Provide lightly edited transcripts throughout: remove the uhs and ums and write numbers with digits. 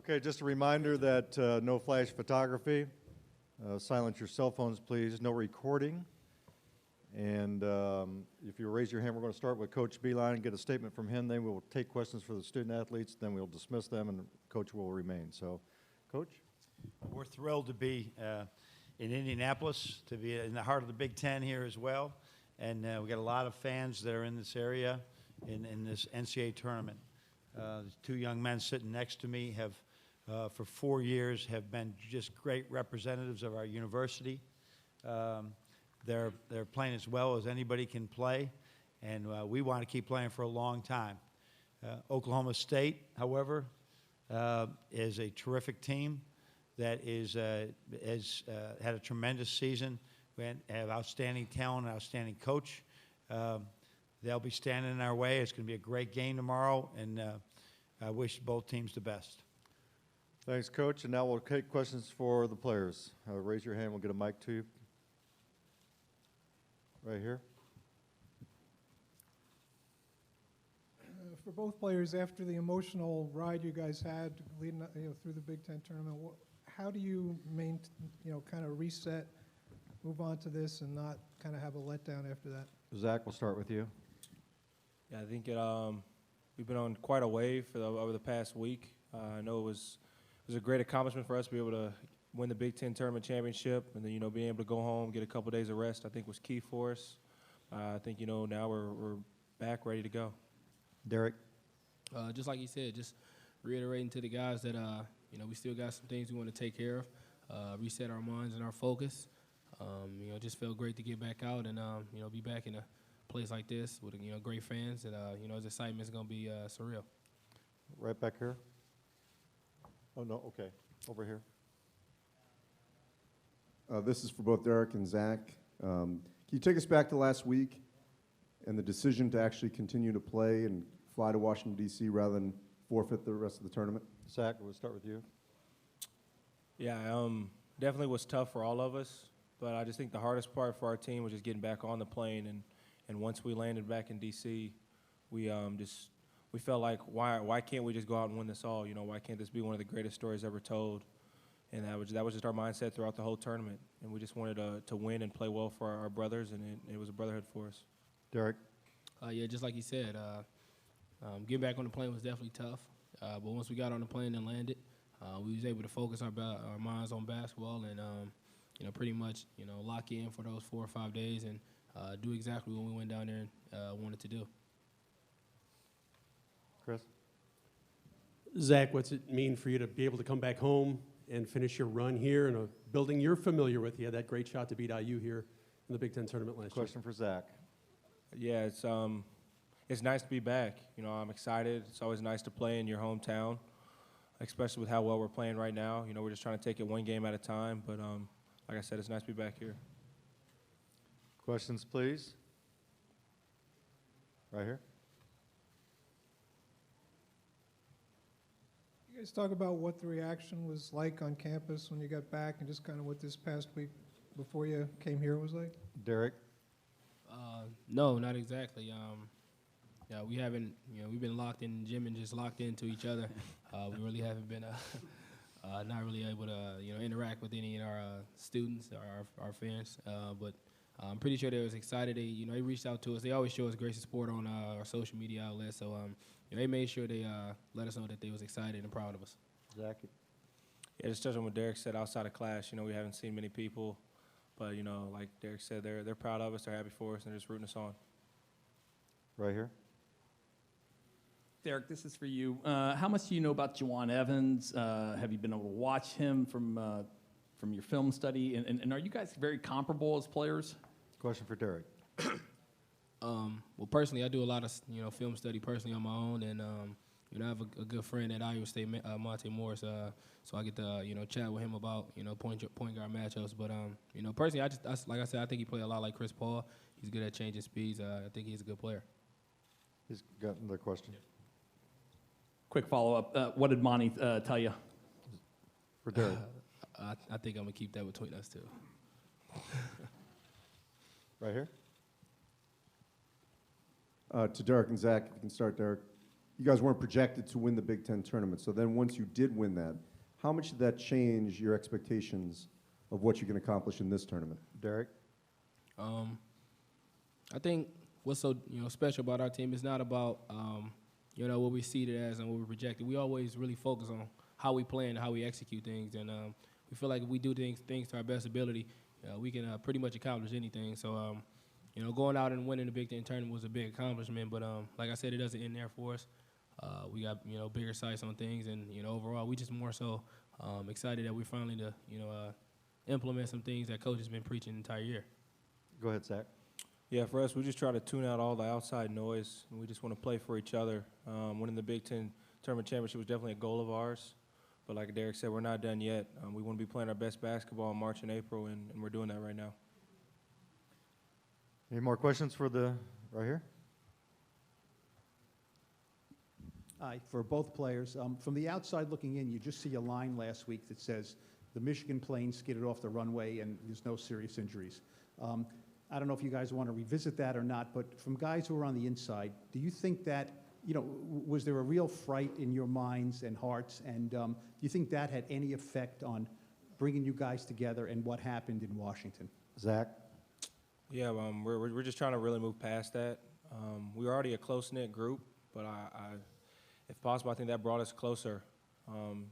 Okay, just a reminder that no flash photography. Silence your cell phones, please. No recording. And if you raise your hand, we're going to start with Coach Beilein and get a statement from him. Then we'll take questions for the student athletes. Then we'll dismiss them, and Coach will remain. So, Coach? We're thrilled to be in Indianapolis, to be in the heart of the Big Ten here as well. And we got a lot of fans that are in this area in this NCAA tournament. The two young men sitting next to me have, for 4 years, have been just great representatives of our university. They're playing as well as anybody can play, and we want to keep playing for a long time. Oklahoma State, however, is a terrific team that has had a tremendous season. We have outstanding talent, an outstanding coach. They'll be standing in our way. It's going to be a great game tomorrow, and I wish both teams the best. Thanks, Coach. And now we'll take questions for the players. Raise your hand. We'll get a mic to you. Right here. For both players, after the emotional ride you guys had leading through the Big Ten tournament, how do you kind of reset, move on to this, and not kind of have a letdown after that? Zach, we'll start with you. Yeah, I think we've been on quite a wave over the past week. I know it was a great accomplishment for us to be able to win the Big Ten tournament championship, and then being able to go home, get a couple days of rest, I think was key for us. I think now we're back, ready to go. Derek. Just like you said, just reiterating to the guys that we still got some things we want to take care of, reset our minds and our focus. Just felt great to get back out and be back in a place like this with great fans, and his excitement is going to be surreal. Right back here. Oh no, okay, over here. This is for both Derek and Zach. Can you take us back to last week and the decision to actually continue to play and fly to Washington, D.C. rather than forfeit the rest of the tournament? Zach, we'll start with you. Yeah, definitely was tough for all of us, but I just think the hardest part for our team was just getting back on the plane, and once we landed back in D.C., we felt like why can't we just go out and win this all? Why can't this be one of the greatest stories ever told? And that was just our mindset throughout the whole tournament. And we just wanted to win and play well for our brothers, and it was a brotherhood for us. Derek? Yeah, just like you said, getting back on the plane was definitely tough. But once we got on the plane and landed, we was able to focus our minds on basketball and, pretty much, lock in for those 4 or 5 days and do exactly what we went down there and wanted to do. Chris? Zach, what's it mean for you to be able to come back home and finish your run here in a building you're familiar with? You had that great shot to beat IU here in the Big Ten tournament last year. Question for Zach. Yeah, it's nice to be back. I'm excited. It's always nice to play in your hometown, especially with how well we're playing right now. We're just trying to take it one game at a time. But like I said, it's nice to be back here. Questions, please. Right here. You guys talk about what the reaction was like on campus when you got back, and just kind of what this past week before you came here was like? Derek? No, not exactly. Yeah, we haven't, we've been locked in the gym and just locked into each other. We really haven't been not really able to, interact with any of our students or our fans. But I'm pretty sure they was excited. They reached out to us. They always show us great support on our social media outlets. So they made sure they let us know that they was excited and proud of us. Zach? Yeah, just touching on what Derek said outside of class. We haven't seen many people, but like Derek said, they're proud of us. They're happy for us, and they're just rooting us on. Right here. Derek, this is for you. How much do you know about Juwan Evans? Have you been able to watch him from your film study? And are you guys very comparable as players? Question for Derek. Well, personally, I do a lot of film study personally on my own, and I have a good friend at Iowa State, Monte Morris. So I get to chat with him about point guard matchups. But personally, like I said, I think he played a lot like Chris Paul. He's good at changing speeds. I think he's a good player. He's got another question. Quick follow-up. What did Monty tell you? For Derek. I think I'm going to keep that between us two. Right here. To Derek and Zach, if you can start, Derek. you guys weren't projected to win the Big Ten tournament. So then once you did win that, how much did that change your expectations of what you can accomplish in this tournament? Derek? I think what's so special about our team is not about what we see it as and what we projected. We always really focus on how we play and how we execute things, and we feel like if we do things to our best ability, we can pretty much accomplish anything. So going out and winning the Big Ten tournament was a big accomplishment, but like I said, it doesn't end there for us. We got bigger sights on things, and overall we just more so excited that we're finally to implement some things that coach has been preaching the entire year. Go ahead, Zach. Yeah, for us, we just try to tune out all the outside noise, and we just want to play for each other. Winning the Big Ten tournament championship was definitely a goal of ours, but like Derek said, we're not done yet. We want to be playing our best basketball in March and April, and we're doing that right now. Any more questions for the, right here? Hi, for both players. From the outside looking in, you just see a line last week that says the Michigan plane skidded off the runway and there's no serious injuries. I don't know if you guys want to revisit that or not, but from guys who are on the inside, do you think that, was there a real fright in your minds and hearts? And do you think that had any effect on bringing you guys together and what happened in Washington? Zach? Yeah, we're just trying to really move past that. We're already a close-knit group, but if possible, I think that brought us closer,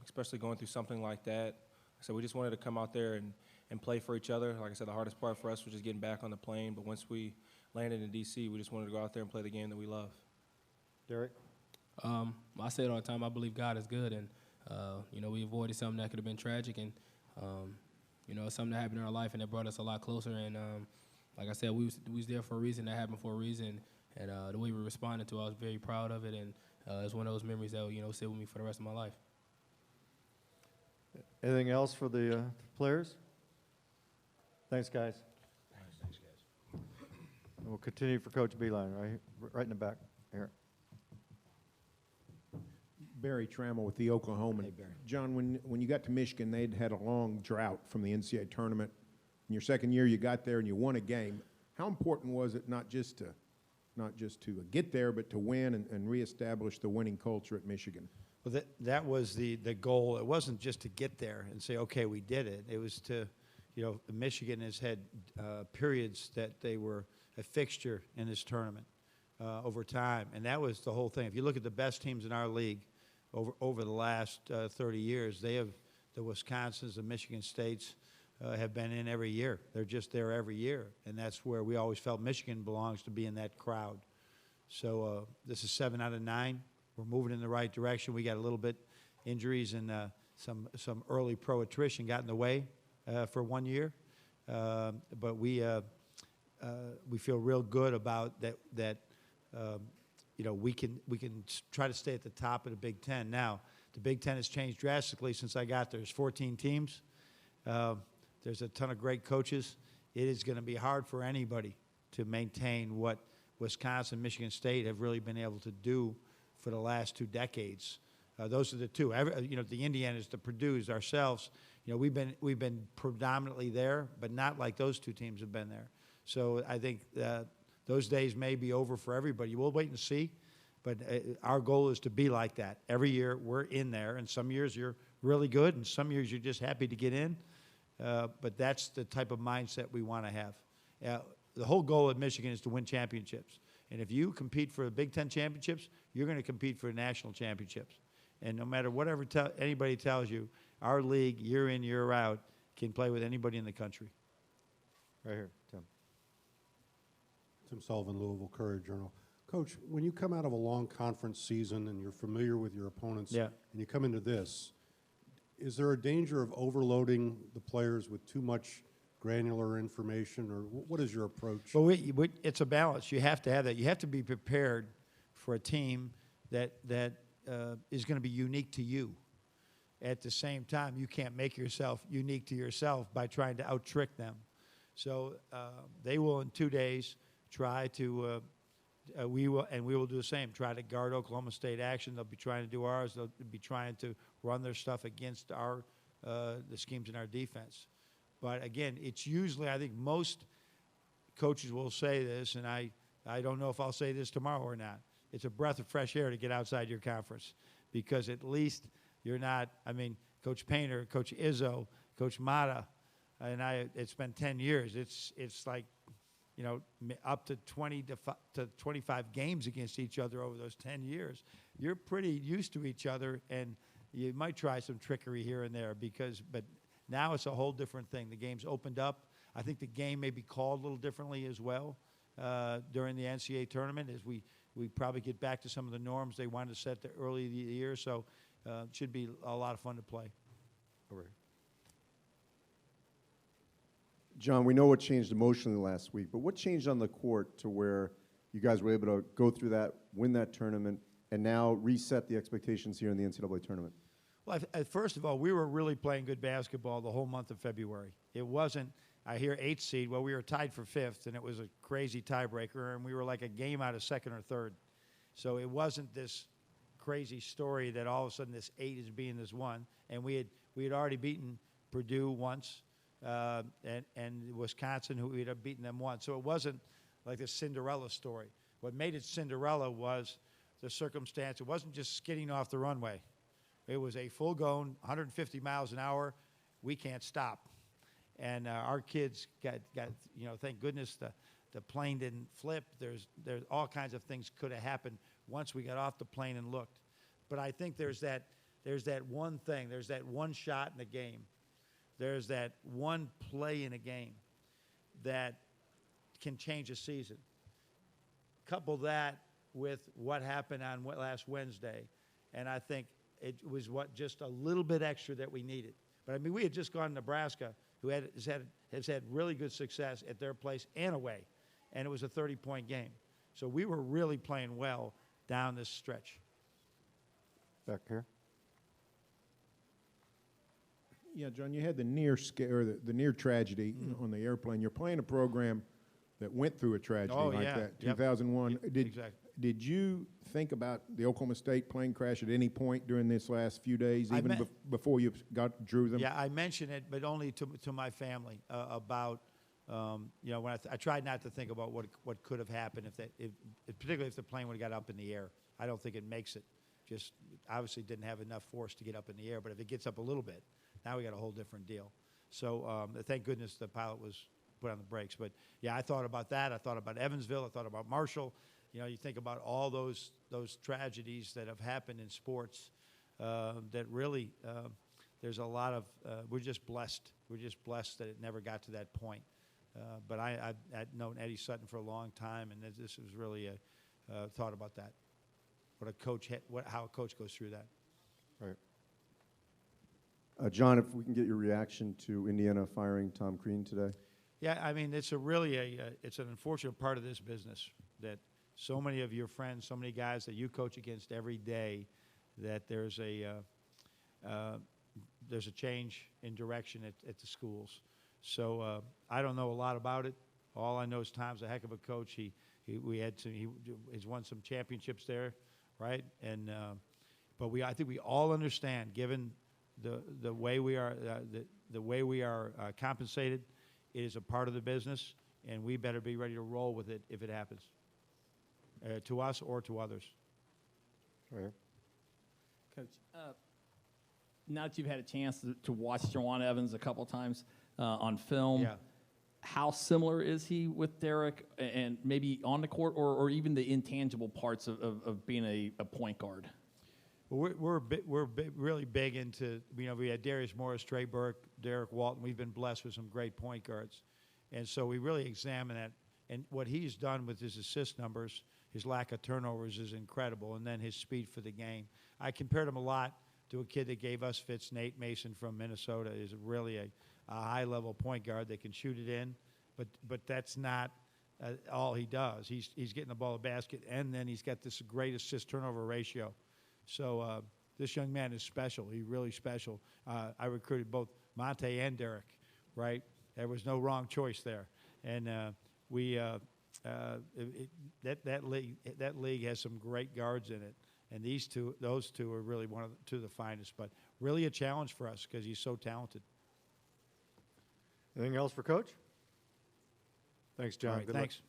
especially going through something like that. So we just wanted to come out there and play for each other. Like I said, the hardest part for us was just getting back on the plane, but once we landed in D.C., we just wanted to go out there and play the game that we love. Derek? I say it all the time, I believe God is good, and we avoided something that could have been tragic, and something that happened in our life and that brought us a lot closer, and like I said, we was there for a reason, that happened for a reason, and the way we responded to it, I was very proud of it, and it's one of those memories that will sit with me for the rest of my life. Anything else for the players? Thanks, guys. Thanks, guys. And we'll continue for Coach Beilein, right in the back here. Barry Trammell with the Oklahoman. Hey, Barry. John, when you got to Michigan, they'd had a long drought from the NCAA tournament. In your second year, you got there and you won a game. How important was it not just to get there, but to win and reestablish the winning culture at Michigan? Well, that was the goal. It wasn't just to get there and say, okay, we did it. It was to, Michigan has had periods that they were a fixture in this tournament over time, and that was the whole thing. If you look at the best teams in our league over the last 30 years, the Wisconsins, the Michigan States have been in every year. They're just there every year, and that's where we always felt Michigan belongs to be in that crowd. So this is 7 out of 9. We're moving in the right direction. We got a little bit injuries and some early pro attrition got in the way for 1 year, but we feel real good about that. We can try to stay at the top of the Big Ten. Now the Big Ten has changed drastically since I got there. There's 14 teams. There's a ton of great coaches. It is going to be hard for anybody to maintain what Wisconsin, Michigan State have really been able to do for the last 2 decades. Those are the two. The Indianas, the Purdue's, ourselves. We've been predominantly there, but not like those 2 teams have been there. So I think those days may be over for everybody. We'll wait and see, but our goal is to be like that. Every year we're in there, and some years you're really good, and some years you're just happy to get in. But that's the type of mindset we want to have. The whole goal of Michigan is to win championships. And if you compete for the Big Ten championships, you're going to compete for national championships. And no matter whatever anybody tells you, our league, year in, year out, can play with anybody in the country. Right here, Tim. Tim Sullivan, Louisville Courier-Journal. Coach, when you come out of a long conference season and you're familiar with your opponents, Yeah. and you come into this, is there a danger of overloading the players with too much granular information, or what is your approach? Well, it's a balance. You have to have that. You have to be prepared for a team that is going to be unique to you. At the same time, you can't make yourself unique to yourself by trying to out-trick them. So they will, in 2 days, try to we will do the same. Try to guard Oklahoma State action. They'll be trying to do ours. They'll be trying to run their stuff against the schemes in our defense. But again, it's usually, I think most coaches will say this, and I don't know if I'll say this tomorrow or not. it's a breath of fresh air to get outside your conference, because at least you're not. I mean, Coach Painter, Coach Izzo, Coach Mata, and I. It's been 10 years. It's like, up to 20 to 25 games against each other over those 10 years. You're pretty used to each other, and you might try some trickery here and there but now it's a whole different thing. The game's opened up. I think the game may be called a little differently as well during the NCAA tournament, as we probably get back to some of the norms they wanted to set early in the year. So it should be a lot of fun to play. Over here. John, we know what changed emotionally last week, but what changed on the court to where you guys were able to go through that, win that tournament, and now reset the expectations here in the NCAA tournament? Well, first of all, we were really playing good basketball the whole month of February. It wasn't, I hear 8th seed. Well, we were tied for 5th, and it was a crazy tiebreaker, and we were like a game out of 2nd or 3rd. So it wasn't this crazy story that all of a sudden this 8 is being this 1. And we had already beaten Purdue once, and Wisconsin, who we had beaten them once. So it wasn't like a Cinderella story. What made it Cinderella was the circumstance. It wasn't just skidding off the runway. It was a full-grown, 150 miles an hour. We can't stop. And our kids got thank goodness the plane didn't flip. There's all kinds of things could have happened once we got off the plane and looked. But I think there's that one thing. There's that one shot in the game. There's that one play in a game that can change a season. Couple that with what happened on last Wednesday, and I think it was just a little bit extra that we needed. But I mean, we had just gone to Nebraska, who has had really good success at their place and away, and it was a 30-point game. So we were really playing well down this stretch. Back here. Yeah, John, you had the near scare, or the near tragedy on the airplane. You're playing a program that went through a tragedy like that, 2001. Exactly. Did you think about the Oklahoma State plane crash at any point during this last few days, even before you drew them? Yeah, I mentioned it, but only to my family about, when I tried not to think about what could have happened, particularly if the plane would have got up in the air. I don't think it makes it. Just obviously didn't have enough force to get up in the air, but if it gets up a little bit, now we got a whole different deal. So thank goodness the pilot was put on the brakes. But yeah, I thought about that. I thought about Evansville. I thought about Marshall. You think about all those tragedies that have happened in sports that really there's a lot of we're just blessed. We're just blessed that it never got to that point. But I've known Eddie Sutton for a long time, and this was really a thought about that. How a coach goes through that. Right. John, if we can get your reaction to Indiana firing Tom Crean today. Yeah, I mean, it's an unfortunate part of this business that so many of your friends, so many guys that you coach against every day, that there's a change in direction at the schools. So I don't know a lot about it. All I know is Tom's a heck of a coach. He's won some championships there, right? And but I think we all understand, given the way we are compensated, it is a part of the business, and we better be ready to roll with it if it happens, to us or to others. Right. Coach, now that you've had a chance to watch Jawun Evans a couple times on film, Yeah. how similar is he with Derek, and maybe on the court, or even the intangible parts of being a point guard? Well, we're really big into, we had Darius Morris, Trey Burke, Derek Walton. We've been blessed with some great point guards. And so we really examine that. And what he's done with his assist numbers, his lack of turnovers is incredible, and then his speed for the game. I compared him a lot to a kid that gave us fits, Nate Mason from Minnesota, is really a high-level point guard that can shoot it in, but that's not all he does. He's getting the ball to basket, and then he's got this great assist-turnover ratio. So this young man is special. He's really special. I recruited both Monte and Derek, right? There was no wrong choice there. And that league has some great guards in it. And those two are really two of the finest. But really a challenge for us because he's so talented. Anything else for Coach? Thanks, John. All right, Good luck. thanks.